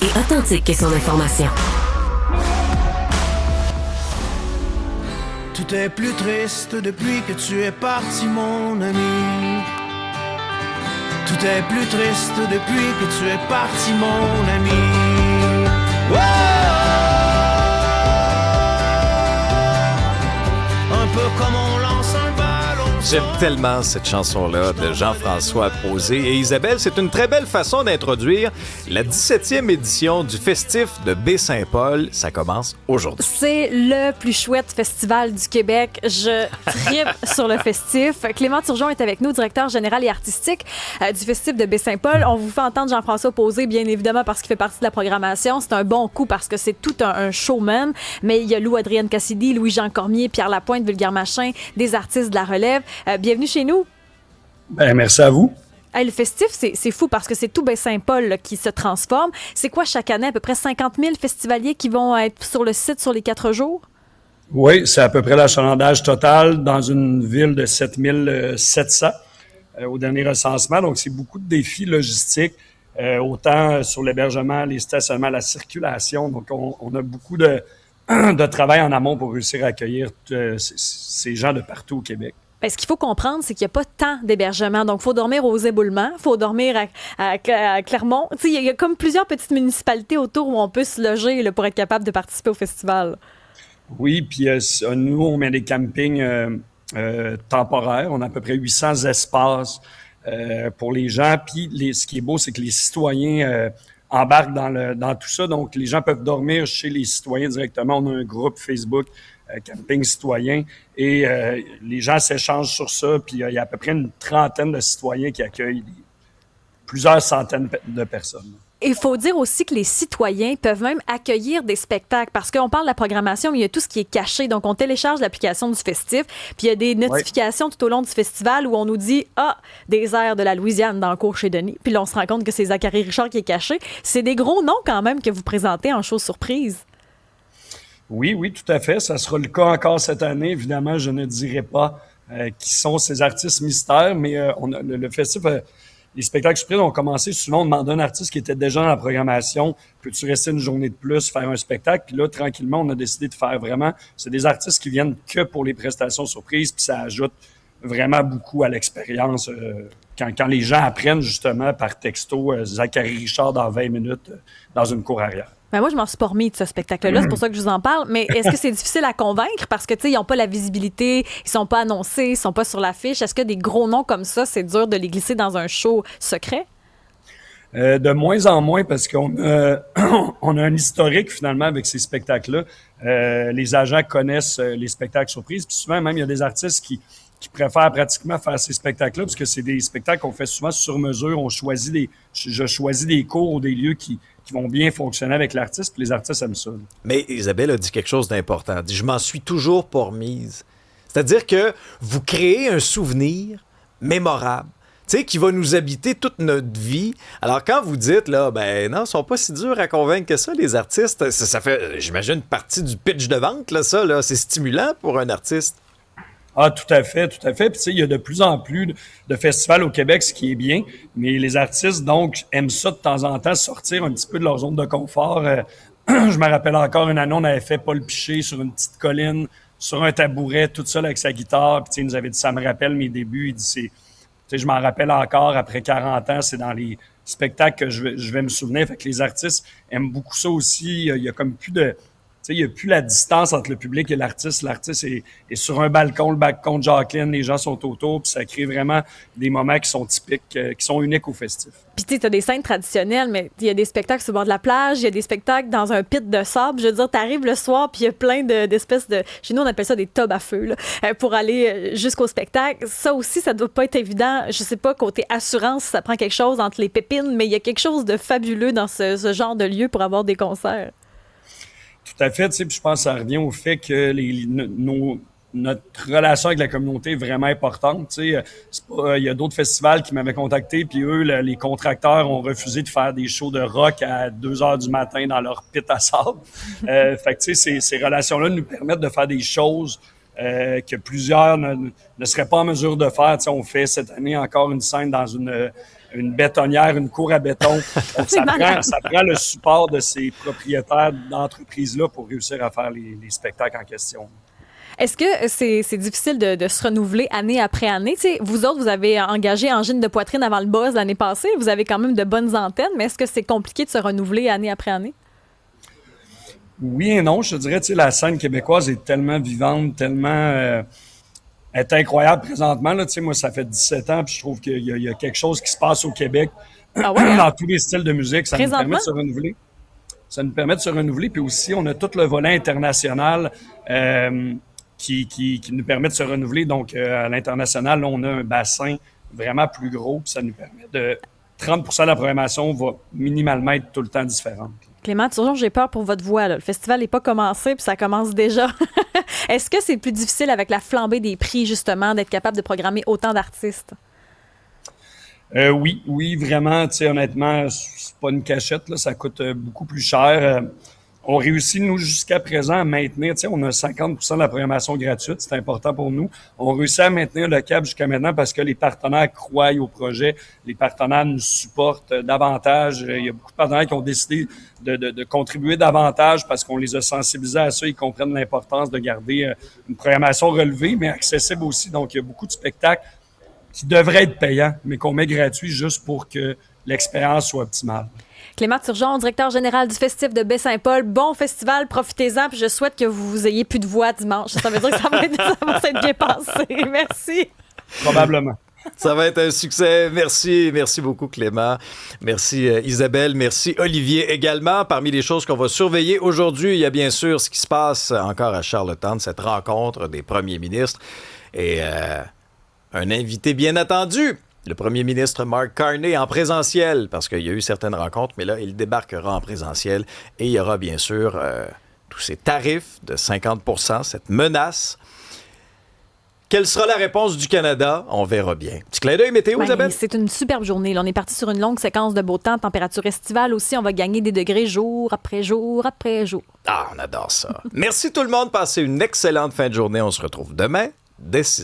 et authentique que son information. Tout est plus triste depuis que tu es parti, mon ami. Tout est plus triste depuis que tu es parti, mon ami. Oh! Un peu comme on lance un ballon. J'aime tellement cette chanson-là de Jean-François Posé. Et Isabelle, c'est une très belle façon d'introduire la 17e édition du Festif de Baie-Saint-Paul. Ça commence aujourd'hui. C'est le plus chouette festival du Québec. Je tripe sur le festif. Clément Turgeon est avec nous, directeur général et artistique du Festif de Baie-Saint-Paul. On vous fait entendre Jean-François Posé, bien évidemment, parce qu'il fait partie de la programmation. C'est un bon coup parce que c'est tout un showman. Mais il y a Lou Adrienne Cassidy, Louis-Jean Cormier, Pierre Lapointe, Vulgaire Machin, des artistes de la relève. Bienvenue chez nous. Ben, merci à vous. Hey, le festif, c'est fou parce que c'est tout Baie-Saint-Paul là, qui se transforme. C'est quoi chaque année? À peu près 50 000 festivaliers qui vont être sur le site sur les 4 jours? Oui, c'est à peu près l'achalandage total dans une ville de 7 700 au dernier recensement. Donc, c'est beaucoup de défis logistiques, autant sur l'hébergement, les stationnements, la circulation. Donc, on a beaucoup de travail en amont pour réussir à accueillir ces gens de partout au Québec. Ben, ce qu'il faut comprendre, c'est qu'il n'y a pas tant d'hébergements. Donc, il faut dormir aux Éboulements, il faut dormir à Clermont. Il y a comme plusieurs petites municipalités autour où on peut se loger là, pour être capable de participer au festival. Oui, puis nous, on met des campings temporaires. On a à peu près 800 espaces pour les gens. Puis ce qui est beau, c'est que les citoyens embarquent dans tout ça. Donc, les gens peuvent dormir chez les citoyens directement. On a un groupe Facebook camping citoyen et les gens s'échangent sur ça. Puis il y a à peu près une trentaine de citoyens qui accueillent plusieurs centaines de personnes. Il faut dire aussi que les citoyens peuvent même accueillir des spectacles parce qu'on parle de la programmation, mais il y a tout ce qui est caché. Donc, on télécharge l'application du festif, puis il y a des notifications tout au long du festival où on nous dit « Ah, des airs de la Louisiane dans le cours chez Denis ». Puis là, on se rend compte que c'est Zachary Richard qui est caché. C'est des gros noms quand même que vous présentez en show surprise. Oui, tout à fait. Ça sera le cas encore cette année. Évidemment, je ne dirai pas qui sont ces artistes mystères, mais le festif... les spectacles surprises ont commencé. Souvent, on demandait à un artiste qui était déjà dans la programmation, peux-tu rester une journée de plus, faire un spectacle? Puis là, tranquillement, on a décidé de faire vraiment... C'est des artistes qui viennent que pour les prestations surprises, puis ça ajoute vraiment beaucoup à l'expérience. Quand les gens apprennent justement par texto Zachary Richard dans 20 minutes dans une cour arrière. Ben moi, je m'en suis pas remis de ce spectacle-là, c'est pour ça que je vous en parle. Mais est-ce que c'est difficile à convaincre? Parce que, tu sais, ils n'ont pas la visibilité, ils sont pas annoncés, ils sont pas sur l'affiche. Est-ce que des gros noms comme ça, c'est dur de les glisser dans un show secret? De moins en moins, parce qu'on on a un historique, finalement, avec ces spectacles-là. Les agents connaissent les spectacles surprises. Puis souvent, même, il y a des artistes qui préfèrent pratiquement faire ces spectacles-là, parce que c'est des spectacles qu'on fait souvent sur mesure. Je choisis des cours ou des lieux qui vont bien fonctionner avec l'artiste, puis les artistes aiment ça. Mais Isabelle a dit quelque chose d'important. Elle dit « Je m'en suis toujours pas remise ». C'est-à-dire que vous créez un souvenir mémorable, tu sais, qui va nous habiter toute notre vie. Alors, quand vous dites, là, ben non, ils sont pas si durs à convaincre que ça, les artistes. Ça fait, j'imagine, partie du pitch de vente, là, ça, là. C'est stimulant pour un artiste. Ah, tout à fait. Puis, tu sais, il y a de plus en plus de festivals au Québec, ce qui est bien. Mais les artistes, donc, aiment ça de temps en temps, sortir un petit peu de leur zone de confort. Je me rappelle encore une année, on avait fait Paul Piché sur une petite colline, sur un tabouret, tout seul avec sa guitare. Puis, tu sais, il nous avait dit, ça me rappelle mes débuts. Il dit, tu sais, je m'en rappelle encore, après 40 ans, c'est dans les spectacles que je vais me souvenir. Fait que les artistes aiment beaucoup ça aussi. Il y a comme plus de... Tu sais, il n'y a plus la distance entre le public et l'artiste. L'artiste est sur un balcon, le balcon de Jacqueline, les gens sont autour, puis ça crée vraiment des moments qui sont typiques, qui sont uniques au festif. Puis tu sais, t'as des scènes traditionnelles, mais il y a des spectacles sur le bord de la plage, il y a des spectacles dans un pit de sable. Je veux dire, t'arrives le soir, puis il y a plein d'espèces de... Chez nous, on appelle ça des tubs à feu, là, pour aller jusqu'au spectacle. Ça aussi, ça doit pas être évident. Je sais pas, côté assurance, ça prend quelque chose entre les pépines, mais il y a quelque chose de fabuleux dans ce genre de lieu pour avoir des concerts. Tout à fait, tu sais, puis je pense que ça revient au fait que notre relation avec la communauté est vraiment importante. Tu sais, il y a d'autres festivals qui m'avaient contacté, puis eux, les contracteurs ont refusé de faire des shows de rock à 2 heures du matin dans leur pit à sable. Fait que tu sais, ces relations-là nous permettent de faire des choses que plusieurs ne seraient pas en mesure de faire. Tu sais, on fait cette année encore une scène dans une bétonnière, une cour à béton. Donc, ça prend le support de ces propriétaires d'entreprises-là pour réussir à faire les spectacles en question. Est-ce que c'est difficile de se renouveler année après année? T'sais, vous autres, vous avez engagé Angine de Poitrine avant le buzz l'année passée. Vous avez quand même de bonnes antennes, mais est-ce que c'est compliqué de se renouveler année après année? Oui et non. Je te dirais, la scène québécoise est tellement vivante, tellement... est incroyable présentement. Là, moi, ça fait 17 ans, puis je trouve qu'il y a quelque chose qui se passe au Québec dans tous les styles de musique. Ça nous permet de se renouveler. Ça nous permet de se renouveler. Puis aussi, on a tout le volet international qui nous permet de se renouveler. Donc, à l'international, là, on a un bassin vraiment plus gros. Puis ça nous permet de... 30% de la programmation va minimalement être tout le temps différente. Clément Turgeon, j'ai peur pour votre voix. Là. Le festival n'est pas commencé, puis ça commence déjà. Est-ce que c'est plus difficile avec la flambée des prix, justement, d'être capable de programmer autant d'artistes? Oui, vraiment. Honnêtement, c'est pas une cachette. Là, ça coûte beaucoup plus cher. On réussit, nous, jusqu'à présent, à maintenir. On a 50% de la programmation gratuite. C'est important pour nous. On réussit à maintenir le cap jusqu'à maintenant parce que les partenaires croient au projet. Les partenaires nous supportent davantage. Il y a beaucoup de partenaires qui ont décidé de contribuer davantage parce qu'on les a sensibilisés à ça. Ils comprennent l'importance de garder une programmation relevée, mais accessible aussi. Donc, il y a beaucoup de spectacles qui devraient être payants, mais qu'on met gratuit juste pour que l'expérience soit optimale. Clément Turgeon, directeur général du Festif de Baie-Saint-Paul. Bon festival, profitez-en, puis je souhaite que vous ayez plus de voix dimanche. Ça veut dire que ça va être bien passé. Merci. Probablement. Ça va être un succès. Merci beaucoup Clément. Merci Isabelle, merci Olivier également. Parmi les choses qu'on va surveiller aujourd'hui, il y a bien sûr ce qui se passe encore à Charlottetown, cette rencontre des premiers ministres et un invité bien attendu. Le premier ministre Mark Carney en présentiel, parce qu'il y a eu certaines rencontres, mais là, il débarquera en présentiel. Et il y aura bien sûr tous ces tarifs de 50%, cette menace. Quelle sera la réponse du Canada? On verra bien. Petit clin d'œil météo, Isabelle? C'est une superbe journée. Là, on est parti sur une longue séquence de beau temps, température estivale aussi. On va gagner des degrés jour après jour après jour. Ah, on adore ça. Merci tout le monde. Passez une excellente fin de journée. On se retrouve demain dès 6h.